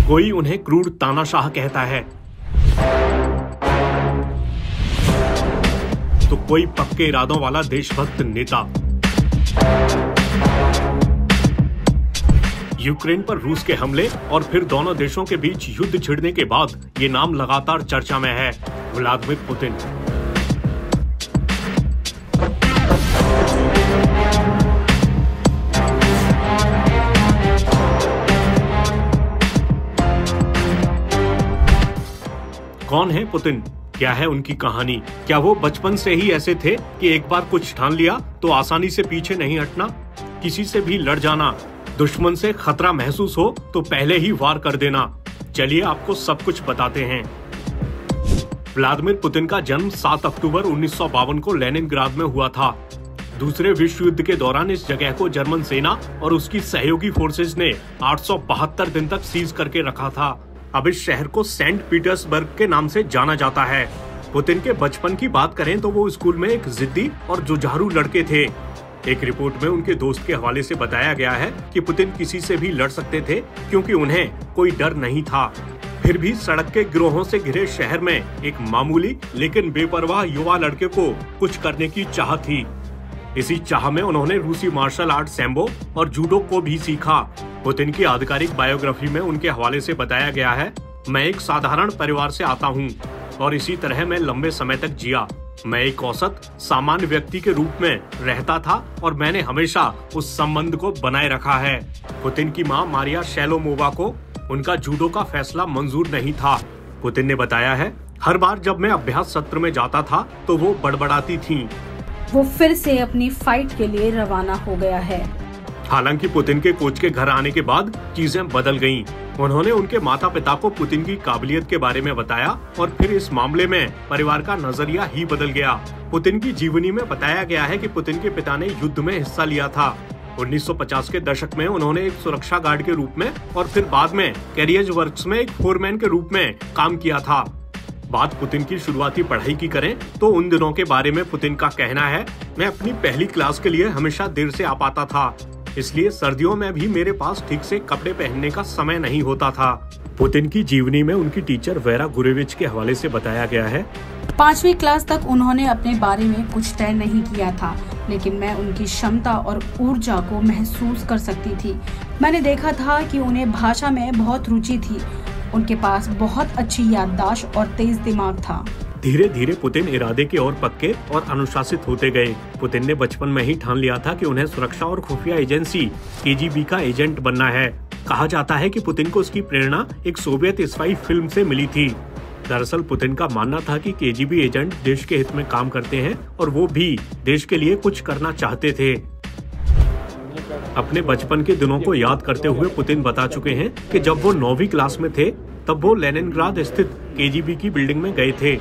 कोई उन्हें क्रूर तानाशाह कहता है, तो कोई पक्के इरादों वाला देशभक्त नेता। यूक्रेन पर रूस के हमले और फिर दोनों देशों के बीच युद्ध छिड़ने के बाद ये नाम लगातार चर्चा में है, व्लादिमीर पुतिन। कौन है पुतिन? क्या है उनकी कहानी? क्या वो बचपन से ही ऐसे थे कि एक बार कुछ ठान लिया तो आसानी से पीछे नहीं हटना, किसी से भी लड़ जाना, दुश्मन से खतरा महसूस हो तो पहले ही वार कर देना? चलिए आपको सब कुछ बताते हैं। व्लादिमीर पुतिन का जन्म 7 अक्टूबर 1952 को लेनिनग्राद में हुआ था। दूसरे विश्व युद्ध के दौरान इस जगह को जर्मन सेना और उसकी सहयोगी फोर्सेज ने 872 दिन तक सीज करके रखा था। अब इस शहर को सेंट पीटर्सबर्ग के नाम से जाना जाता है। पुतिन के बचपन की बात करें तो वो स्कूल में एक जिद्दी और जुझारू लड़के थे। एक रिपोर्ट में उनके दोस्त के हवाले से बताया गया है कि पुतिन किसी से भी लड़ सकते थे क्योंकि उन्हें कोई डर नहीं था। फिर भी सड़क के गिरोहों से घिरे शहर में एक मामूली लेकिन बेपरवाह युवा लड़के को कुछ करने की चाह थी। इसी चाह में उन्होंने रूसी मार्शल आर्ट सैम्बो और जूडो को भी सीखा। पुतिन की आधिकारिक बायोग्राफी में उनके हवाले से बताया गया है, मैं एक साधारण परिवार से आता हूँ और इसी तरह मैं लंबे समय तक जिया। मैं एक औसत सामान्य व्यक्ति के रूप में रहता था और मैंने हमेशा उस संबंध को बनाए रखा है। पुतिन की मां मारिया शेलोमोवा को उनका जूडो का फैसला मंजूर नहीं था। पुतिन ने बताया है, हर बार जब मैं अभ्यास सत्र में जाता था तो वो बड़बड़ाती थीं। वो फिर से अपनी फाइट के लिए रवाना हो गया है। हालांकि पुतिन के कोच के घर आने के बाद चीजें बदल गईं। उन्होंने उनके माता पिता को पुतिन की काबिलियत के बारे में बताया और फिर इस मामले में परिवार का नजरिया ही बदल गया। पुतिन की जीवनी में बताया गया है कि पुतिन के पिता ने युद्ध में हिस्सा लिया था। 1950 के दशक में उन्होंने एक सुरक्षा गार्ड के रूप में और फिर बाद में कैरियज वर्क्स में एक फोरमैन के रूप में काम किया था। बात पुतिन की शुरुआती पढ़ाई की करें तो उन दिनों के बारे में पुतिन का कहना है, मैं अपनी पहली क्लास के लिए हमेशा देर से आ पाता था, इसलिए सर्दियों में भी मेरे पास ठीक से कपड़े पहनने का समय नहीं होता था। पुतिन की जीवनी में उनकी टीचर वेरा गुरेविच के हवाले से बताया गया है, 5वीं क्लास तक उन्होंने अपने बारे में कुछ तय नहीं किया था, लेकिन मैं उनकी क्षमता और ऊर्जा को महसूस कर सकती थी। मैंने देखा था कि उन्हें भाषा में बहुत रुचि थी। उनके पास बहुत अच्छी याददाश्त और तेज दिमाग था। धीरे धीरे पुतिन इरादे के और पक्के और अनुशासित होते गए। पुतिन ने बचपन में ही ठान लिया था कि उन्हें सुरक्षा और खुफिया एजेंसी KGB का एजेंट बनना है। कहा जाता है कि पुतिन को उसकी प्रेरणा एक सोवियत स्पाई फिल्म से मिली थी। दरअसल पुतिन का मानना था कि KGB एजेंट देश के हित में काम करते हैं और वो भी देश के लिए कुछ करना चाहते थे। अपने बचपन के दिनों को याद करते हुए पुतिन बता चुके हैं कि जब वो 9वीं क्लास में थे तब वो लेनिनग्राद स्थित KGB की बिल्डिंग में गए थे।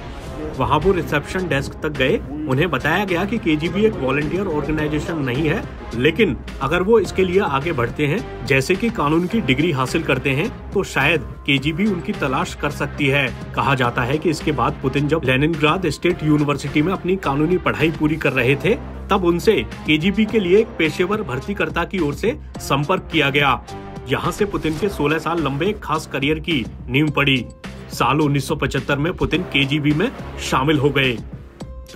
वहाँ वो रिसेप्शन डेस्क तक गए। उन्हें बताया गया कि KGB एक वॉलंटियर ऑर्गेनाइजेशन नहीं है, लेकिन अगर वो इसके लिए आगे बढ़ते हैं, जैसे कि कानून की डिग्री हासिल करते हैं, तो शायद KGB उनकी तलाश कर सकती है। कहा जाता है कि इसके बाद पुतिन जब लेनिनग्राद स्टेट यूनिवर्सिटी में अपनी कानूनी पढ़ाई पूरी कर रहे थे, तब उनसे KGB के लिए एक पेशेवर भर्तीकर्ता की ओर से संपर्क किया गया। यहाँ से पुतिन के 16 साल लंबे खास करियर की नींव पड़ी। साल 1975 में पुतिन KGB में शामिल हो गए।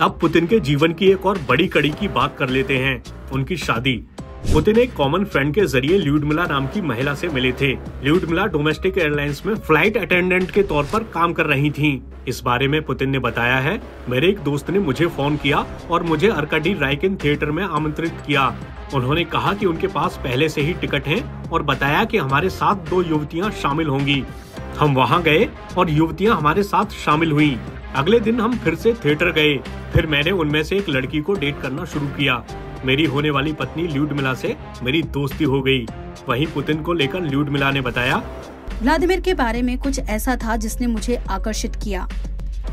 अब पुतिन के जीवन की एक और बड़ी कड़ी की बात कर लेते हैं, उनकी शादी। पुतिन एक कॉमन फ्रेंड के जरिए ल्यूडमिला नाम की महिला से मिले थे। ल्यूडमिला डोमेस्टिक एयरलाइंस में फ्लाइट अटेंडेंट के तौर पर काम कर रही थीं। इस बारे में पुतिन ने बताया है, मेरे एक दोस्त ने मुझे फोन किया और मुझे अर्काडी राइकिन थिएटर में आमंत्रित किया। उन्होंने कहा कि उनके पास पहले से ही टिकट हैं और बताया कि हमारे साथ 2 युवतियां शामिल होंगी। हम वहां गए और युवतियां हमारे साथ शामिल हुई। अगले दिन हम फिर से थिएटर गए। फिर मैंने उनमें से एक लड़की को डेट करना शुरू किया। मेरी होने वाली पत्नी ल्यूडमिला से मेरी दोस्ती हो गई। वहीं पुतिन को लेकर ल्यूडमिला ने बताया, व्लादिमीर के बारे में कुछ ऐसा था जिसने मुझे आकर्षित किया।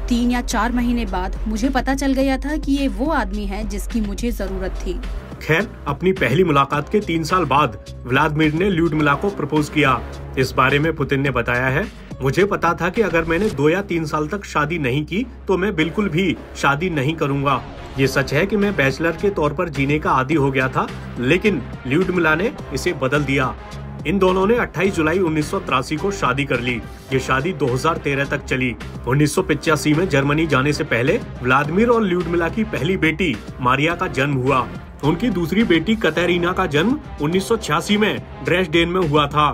3 या 4 महीने बाद मुझे पता चल गया था कि ये वो आदमी है जिसकी मुझे जरूरत थी। खैर, अपनी पहली मुलाकात के 3 साल बाद व्लादिमीर ने ल्यूडमिला को प्रपोज किया। इस बारे में पुतिन ने बताया है, मुझे पता था कि अगर मैंने 2 या 3 साल तक शादी नहीं की तो मैं बिल्कुल भी शादी नहीं करूंगा। ये सच है कि मैं बैचलर के तौर पर जीने का आदी हो गया था, लेकिन ल्यूडमिला ने इसे बदल दिया। इन दोनों ने 28 जुलाई 1983 को शादी कर ली। ये शादी 2013 तक चली। 1985 में जर्मनी जाने से पहले व्लादिमीर और ल्यूडमिला की पहली बेटी मारिया का जन्म हुआ। उनकी दूसरी बेटी कतरीना का जन्म 1986 में ड्रेसडेन में हुआ था।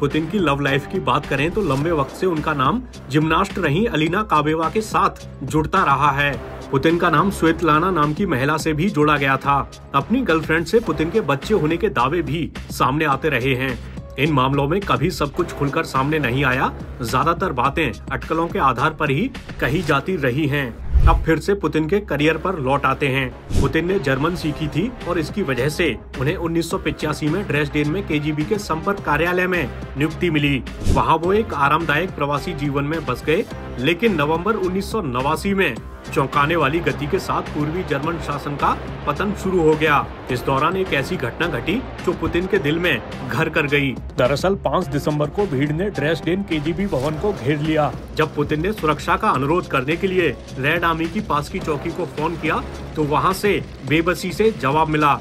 पुतिन की लव लाइफ की बात करें तो लंबे वक्त से उनका नाम जिम्नास्ट रही अलीना काबेवा के साथ जुड़ता रहा है। पुतिन का नाम स्वेतलाना नाम की महिला से भी जोड़ा गया था। अपनी गर्लफ्रेंड से पुतिन के बच्चे होने के दावे भी सामने आते रहे हैं। इन मामलों में कभी सब कुछ खुलकर सामने नहीं आया। ज्यादातर बातें अटकलों के आधार पर ही कही जाती रही हैं। अब फिर से पुतिन के करियर पर लौट आते हैं। पुतिन ने जर्मन सीखी थी और इसकी वजह से उन्हें 1985 में ड्रेसडेन में केजीबी के संपर्क कार्यालय में नियुक्ति मिली। वहां वो एक आरामदायक प्रवासी जीवन में बस गए, लेकिन नवंबर 1989 में चौंकाने वाली गति के साथ पूर्वी जर्मन शासन का पतन शुरू हो गया। इस दौरान एक ऐसी घटना घटी जो पुतिन के दिल में घर कर गई। दरअसल 5 दिसंबर को भीड़ ने ड्रेसडेन केजीबी भवन को घेर लिया। जब पुतिन ने सुरक्षा का अनुरोध करने के लिए रेड आर्मी की पास की चौकी को फोन किया तो वहां से बेबसी से जवाब मिला,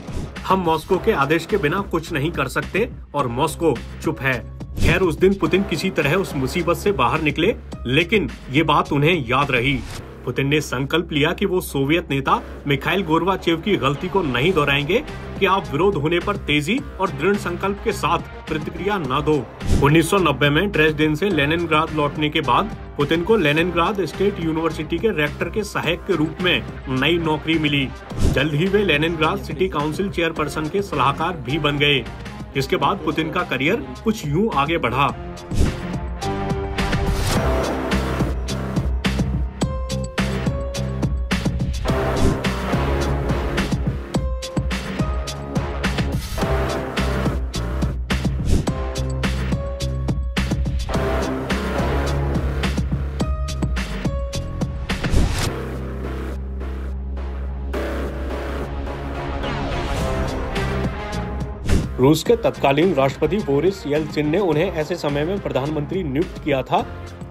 हम मॉस्को के आदेश के बिना कुछ नहीं कर सकते और मॉस्को चुप है। खैर, उस दिन पुतिन किसी तरह उस मुसीबत से बाहर निकले, लेकिन ये बात उन्हें याद रही। पुतिन ने संकल्प लिया कि वो सोवियत नेता मिखाइल गोर्बाचेव की गलती को नहीं दोहराएंगे कि आप विरोध होने पर तेजी और दृढ़ संकल्प के साथ प्रतिक्रिया न दो। 1990 में ड्रेसडेन से लेनिनग्राद लौटने के बाद पुतिन को लेनिनग्राद स्टेट यूनिवर्सिटी के रेक्टर के सहायक के रूप में नई नौकरी मिली। जल्द ही वे लेनिनग्राद सिटी काउंसिल चेयरपर्सन के सलाहकार भी बन गए। इसके बाद पुतिन का करियर कुछ यूं आगे बढ़ा। रूस के तत्कालीन राष्ट्रपति बोरिस येल्त्सिन ने उन्हें ऐसे समय में प्रधानमंत्री नियुक्त किया था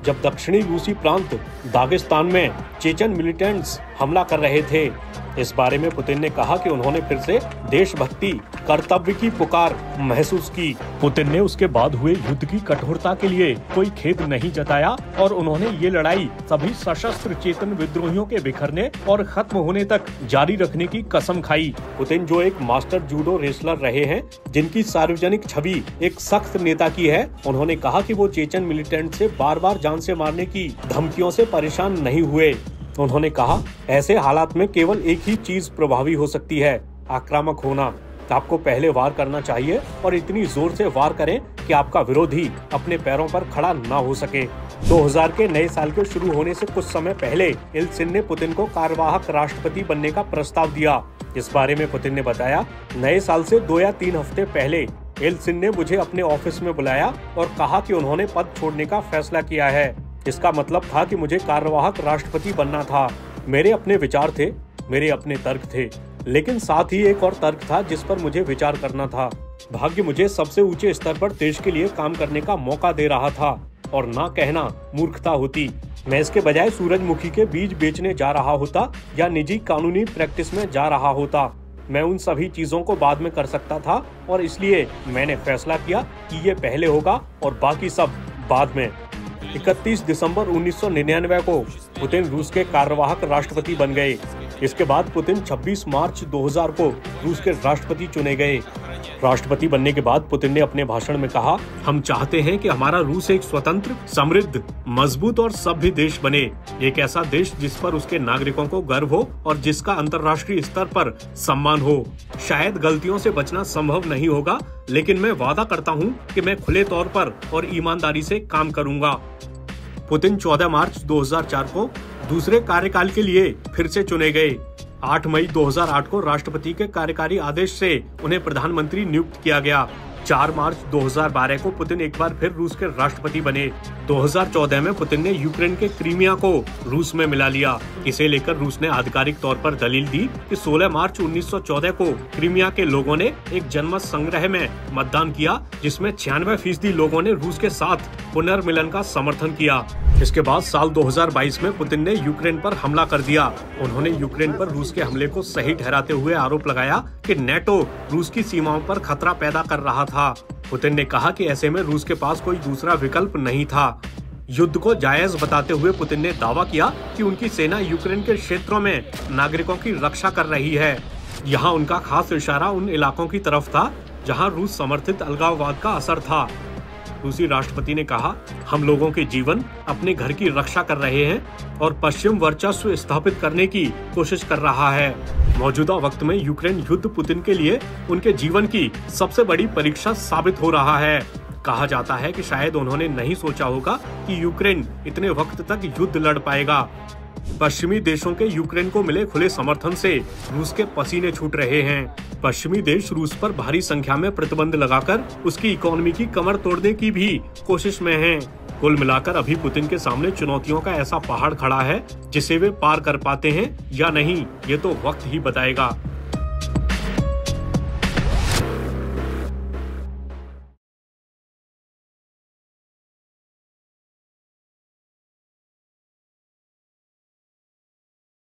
जब दक्षिणी रूसी प्रांत दागिस्तान में चेचन मिलिटेंट्स हमला कर रहे थे। इस बारे में पुतिन ने कहा कि उन्होंने फिर से देशभक्ति कर्तव्य की पुकार महसूस की। पुतिन ने उसके बाद हुए युद्ध की कठोरता के लिए कोई खेद नहीं जताया और उन्होंने ये लड़ाई सभी सशस्त्र चेतन विद्रोहियों के बिखरने और खत्म होने तक जारी रखने की कसम खाई। पुतिन जो एक मास्टर जूडो रेसलर रहे हैं, जिनकी सार्वजनिक छवि एक सख्त नेता की है, उन्होंने कहा कि वो चेचन मिलिटेंट से बार बार जान से मारने की धमकियों से परेशान नहीं हुए। उन्होंने कहा, ऐसे हालात में केवल एक ही चीज प्रभावी हो सकती है, आक्रामक होना। आपको पहले वार करना चाहिए और इतनी जोर से वार करें कि आपका विरोधी अपने पैरों पर खड़ा ना हो सके। 2000 के नए साल के शुरू होने से कुछ समय पहले येल्त्सिन ने पुतिन को कार्यवाहक राष्ट्रपति बनने का प्रस्ताव दिया। इस बारे में पुतिन ने बताया, नए साल से 2 या 3 हफ्ते पहले येल्त्सिन ने मुझे अपने ऑफिस में बुलाया और कहा कि उन्होंने पद छोड़ने का फैसला किया है। इसका मतलब था कि मुझे कार्यवाहक राष्ट्रपति बनना था। मेरे अपने विचार थे, मेरे अपने तर्क थे, लेकिन साथ ही एक और तर्क था जिस पर मुझे विचार करना था। भाग्य मुझे सबसे ऊंचे स्तर पर देश के लिए काम करने का मौका दे रहा था और ना कहना मूर्खता होती। मैं इसके बजाय सूरजमुखी के बीज बेचने जा रहा होता या निजी कानूनी प्रैक्टिस में जा रहा होता। मैं उन सभी चीजों को बाद में कर सकता था और इसलिए मैंने फैसला किया कि ये पहले होगा और बाकी सब बाद में। 31 दिसंबर 1999 को पुतिन रूस के कार्यवाहक राष्ट्रपति बन गए। इसके बाद पुतिन 26 मार्च 2000 को रूस के राष्ट्रपति चुने गए। राष्ट्रपति बनने के बाद पुतिन ने अपने भाषण में कहा, हम चाहते हैं कि हमारा रूस एक स्वतंत्र, समृद्ध, मजबूत और सभ्य देश बने। एक ऐसा देश जिस पर उसके नागरिकों को गर्व हो और जिसका अंतर्राष्ट्रीय स्तर पर सम्मान हो। शायद गलतियों से बचना संभव नहीं होगा, लेकिन मैं वादा करता हूं कि मैं खुले तौर पर और ईमानदारी से काम करूंगा। पुतिन 14 मार्च 2004 को दूसरे कार्यकाल के लिए फिर से चुने गए। 8 मई 2008 को राष्ट्रपति के कार्यकारी आदेश से उन्हें प्रधानमंत्री नियुक्त किया गया। 4 मार्च 2012 को पुतिन एक बार फिर रूस के राष्ट्रपति बने। 2014 में पुतिन ने यूक्रेन के क्रीमिया को रूस में मिला लिया। इसे लेकर रूस ने आधिकारिक तौर पर दलील दी कि 16 मार्च 1914 को क्रीमिया के लोगों ने एक जनमत संग्रह में मतदान किया, जिसमें 96% लोगों ने रूस के साथ पुनर्मिलन का समर्थन किया। इसके बाद साल 2022 में पुतिन ने यूक्रेन पर हमला कर दिया। उन्होंने यूक्रेन पर रूस के हमले को सही ठहराते हुए आरोप लगाया कि नेटो रूस की सीमाओं पर खतरा पैदा कर रहा था। पुतिन ने कहा कि ऐसे में रूस के पास कोई दूसरा विकल्प नहीं था। युद्ध को जायज बताते हुए पुतिन ने दावा किया कि उनकी सेना यूक्रेन के क्षेत्रों में नागरिकों की रक्षा कर रही है। यहाँ उनका खास इशारा उन इलाकों की तरफ था जहाँ रूस समर्थित अलगाववाद का असर था। रूसी राष्ट्रपति ने कहा, हम लोगों के जीवन, अपने घर की रक्षा कर रहे हैं और पश्चिम वर्चस्व स्थापित करने की कोशिश कर रहा है। मौजूदा वक्त में यूक्रेन युद्ध पुतिन के लिए उनके जीवन की सबसे बड़ी परीक्षा साबित हो रहा है। कहा जाता है कि शायद उन्होंने नहीं सोचा होगा कि यूक्रेन इतने वक्त तक युद्ध लड़ पाएगा। पश्चिमी देशों के यूक्रेन को मिले खुले समर्थन से रूस के पसीने छूट रहे हैं। पश्चिमी देश रूस पर भारी संख्या में प्रतिबंध लगाकर उसकी इकोनॉमी की कमर तोड़ने की भी कोशिश में हैं। कुल मिलाकर अभी पुतिन के सामने चुनौतियों का ऐसा पहाड़ खड़ा है जिसे वे पार कर पाते हैं या नहीं, ये तो वक्त ही बताएगा।